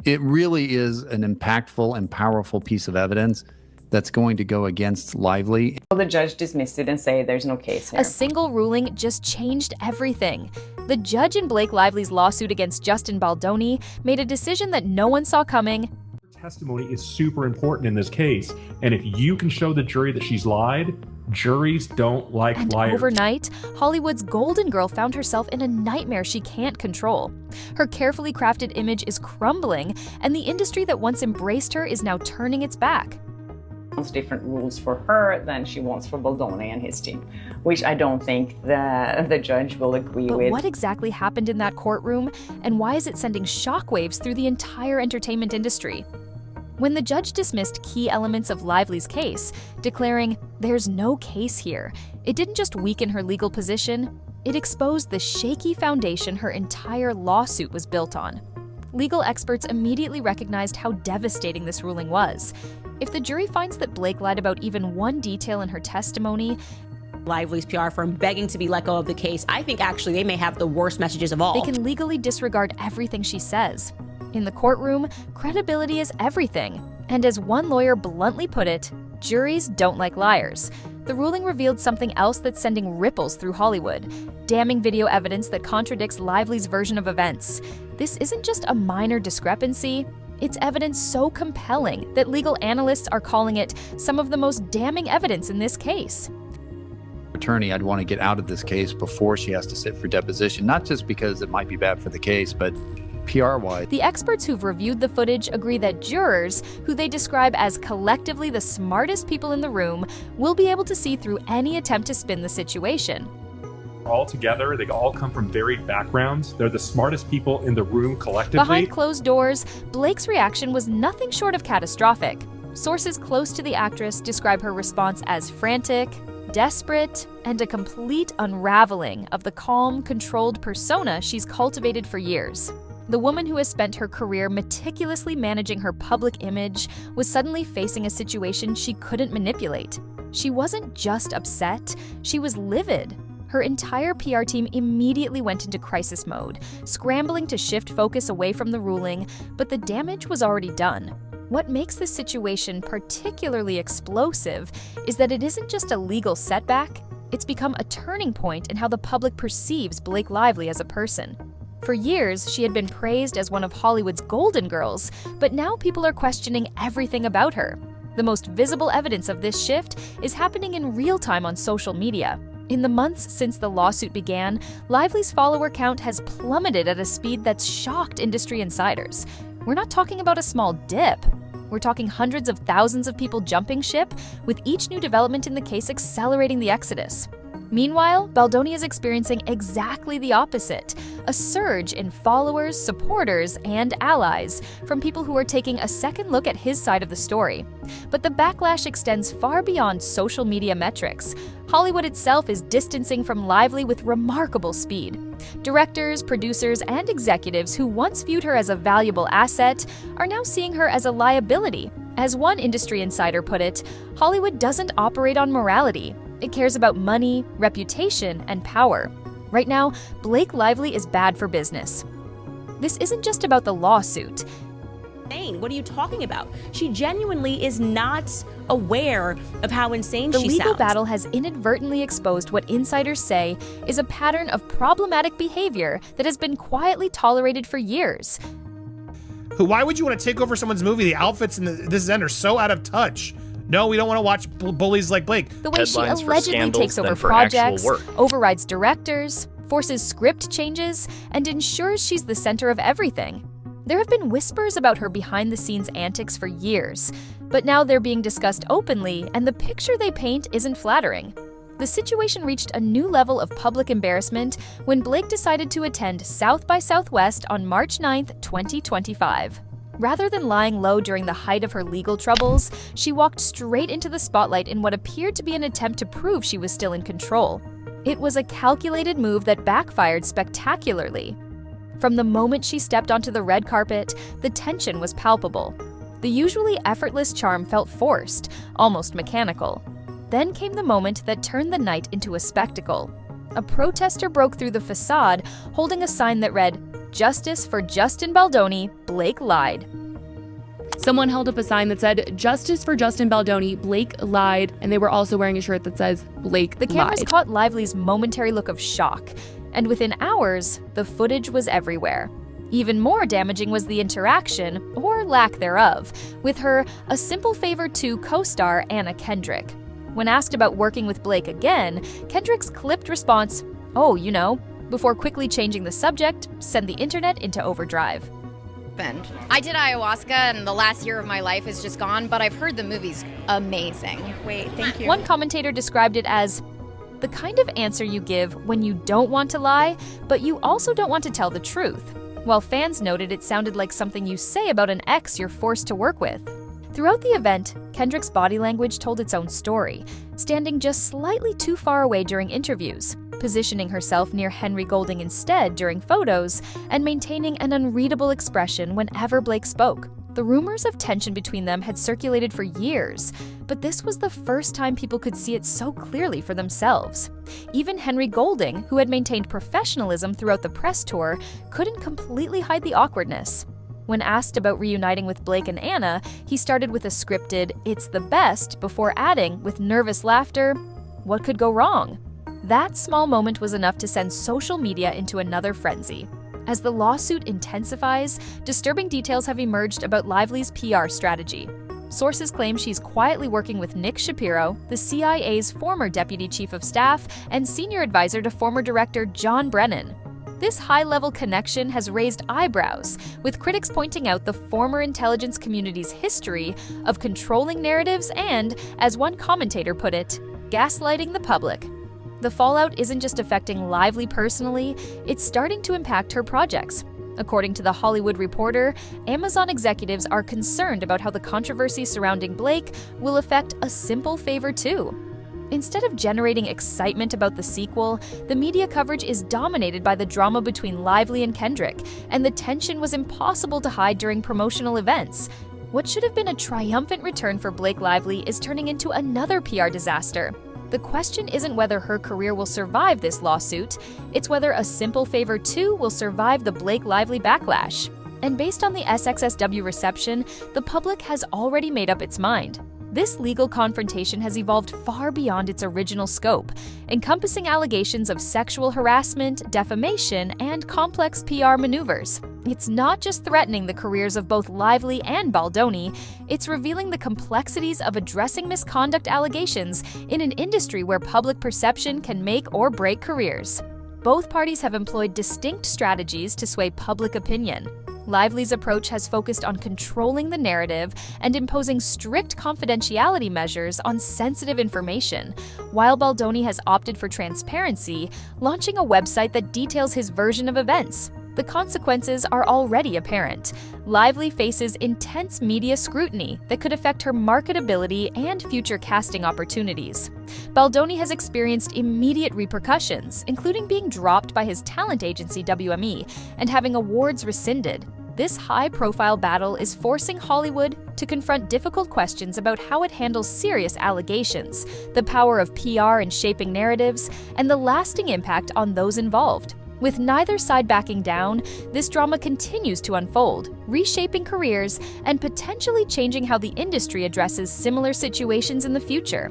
It really is an impactful and powerful piece of evidence that's going to go against Lively. The judge dismissed it and said there's no case here. A single ruling just changed everything. The judge in Blake Lively's lawsuit against Justin Baldoni made a decision that no one saw coming. Testimony is super important in this case, and if you can show the jury that she's lied, juries don't like liars. Overnight, Hollywood's golden girl found herself in a nightmare she can't control. Her carefully crafted image is crumbling, and the industry that once embraced her is now turning its back. Different rules for her than she wants for Baldoni and his team, which I don't think the judge will agree with. But what exactly happened in that courtroom, and why is it sending shockwaves through the entire entertainment industry? When the judge dismissed key elements of Lively's case, declaring, "There's no case here," it didn't just weaken her legal position, it exposed the shaky foundation her entire lawsuit was built on. Legal experts immediately recognized how devastating this ruling was. If the jury finds that Blake lied about even one detail in her testimony, Lively's PR firm begging to be let go of the case, I think actually they may have the worst messages of all. they can legally disregard everything she says. In the courtroom, credibility is everything. And as one lawyer bluntly put it, juries don't like liars. The ruling revealed something else that's sending ripples through Hollywood. Damning video evidence that contradicts Lively's version of events. This isn't just a minor discrepancy. It's evidence so compelling that legal analysts are calling it some of the most damning evidence in this case. Attorney, I'd want to get out of this case before she has to sit for deposition, not just because it might be bad for the case, but PR-wise. The experts who've reviewed the footage agree that jurors, who they describe as collectively the smartest people in the room, will be able to see through any attempt to spin the situation. All together, they all come from varied backgrounds. They're the smartest people in the room collectively. Behind closed doors, Blake's reaction was nothing short of catastrophic. Sources close to the actress describe her response as frantic, desperate, and a complete unraveling of the calm, controlled persona she's cultivated for years. The woman who has spent her career meticulously managing her public image was suddenly facing a situation she couldn't manipulate. She wasn't just upset, she was livid. Her entire PR team immediately went into crisis mode, scrambling to shift focus away from the ruling, but the damage was already done. What makes this situation particularly explosive is that it isn't just a legal setback, it's become a turning point in how the public perceives Blake Lively as a person. For years, she had been praised as one of Hollywood's golden girls, but now people are questioning everything about her. The most visible evidence of this shift is happening in real time on social media. In the months since the lawsuit began, Lively's follower count has plummeted at a speed that's shocked industry insiders. We're not talking about a small dip. We're talking hundreds of thousands of people jumping ship, with each new development in the case accelerating the exodus. Meanwhile, Baldoni is experiencing exactly the opposite, a surge in followers, supporters, and allies from people who are taking a second look at his side of the story. But the backlash extends far beyond social media metrics. Hollywood itself is distancing from Lively with remarkable speed. Directors, producers, and executives who once viewed her as a valuable asset are now seeing her as a liability. As one industry insider put it, Hollywood doesn't operate on morality. It cares about money, reputation, and power. Right now, Blake Lively is bad for business. This isn't just about the lawsuit. What are you talking about? She genuinely is not aware of how insane she sounds. The legal battle has inadvertently exposed what insiders say is a pattern of problematic behavior that has been quietly tolerated for years. Why would you want to take over someone's movie? The outfits in this end are so out of touch. No, we don't want to watch bullies like Blake. The way she allegedly takes over projects, overrides directors, forces script changes, and ensures she's the center of everything. There have been whispers about her behind-the-scenes antics for years, but now they're being discussed openly, and the picture they paint isn't flattering. The situation reached a new level of public embarrassment when Blake decided to attend South by Southwest on March 9, 2025. Rather than lying low during the height of her legal troubles, she walked straight into the spotlight in what appeared to be an attempt to prove she was still in control. It was a calculated move that backfired spectacularly. From the moment she stepped onto the red carpet, the tension was palpable. The usually effortless charm felt forced, almost mechanical. Then came the moment that turned the night into a spectacle. A protester broke through the facade, holding a sign that read, Justice for Justin Baldoni, Blake lied. Someone held up a sign that said, "Justice for Justin Baldoni, Blake lied," and they were also wearing a shirt that says, "Blake The cameras lied." caught Lively's momentary look of shock, and within hours, the footage was everywhere. Even more damaging was the interaction, or lack thereof, with her A Simple Favor 2 co-star Anna Kendrick. When asked about working with Blake again, Kendrick's clipped response, "Oh, you know," before quickly changing the subject, sent the internet into overdrive. I did ayahuasca and the last year of my life is just gone, but I've heard the movie's amazing. Wait, thank you. One commentator described it as the kind of answer you give when you don't want to lie, but you also don't want to tell the truth, while fans noted it sounded like something you say about an ex you're forced to work with. Throughout the event, Kendrick's body language told its own story, standing just slightly too far away during interviews, positioning herself near Henry Golding instead during photos, and maintaining an unreadable expression whenever Blake spoke. The rumors of tension between them had circulated for years, but this was the first time people could see it so clearly for themselves. Even Henry Golding, who had maintained professionalism throughout the press tour, couldn't completely hide the awkwardness. When asked about reuniting with Blake and Anna, he started with a scripted, "It's the best," before adding, with nervous laughter, "What could go wrong?" That small moment was enough to send social media into another frenzy. As the lawsuit intensifies, disturbing details have emerged about Lively's PR strategy. Sources claim she's quietly working with Nick Shapiro, the CIA's former deputy chief of staff and senior advisor to former director John Brennan. This high-level connection has raised eyebrows, with critics pointing out the former intelligence community's history of controlling narratives and, as one commentator put it, gaslighting the public. The fallout isn't just affecting Lively personally, it's starting to impact her projects. According to The Hollywood Reporter, Amazon executives are concerned about how the controversy surrounding Blake will affect A Simple Favor 2. Instead of generating excitement about the sequel, the media coverage is dominated by the drama between Lively and Kendrick, and the tension was impossible to hide during promotional events. What should have been a triumphant return for Blake Lively is turning into another PR disaster. The question isn't whether her career will survive this lawsuit, it's whether A Simple Favor 2 will survive the Blake Lively backlash. And based on the SXSW reception, the public has already made up its mind. This legal confrontation has evolved far beyond its original scope, encompassing allegations of sexual harassment, defamation, and complex PR maneuvers. It's not just threatening the careers of both Lively and Baldoni, it's revealing the complexities of addressing misconduct allegations in an industry where public perception can make or break careers. Both parties have employed distinct strategies to sway public opinion. Lively's approach has focused on controlling the narrative and imposing strict confidentiality measures on sensitive information, while Baldoni has opted for transparency, launching a website that details his version of events. The consequences are already apparent. Lively faces intense media scrutiny that could affect her marketability and future casting opportunities. Baldoni has experienced immediate repercussions, including being dropped by his talent agency WME and having awards rescinded. This high-profile battle is forcing Hollywood to confront difficult questions about how it handles serious allegations, the power of PR in shaping narratives, and the lasting impact on those involved. With neither side backing down, this drama continues to unfold, reshaping careers and potentially changing how the industry addresses similar situations in the future.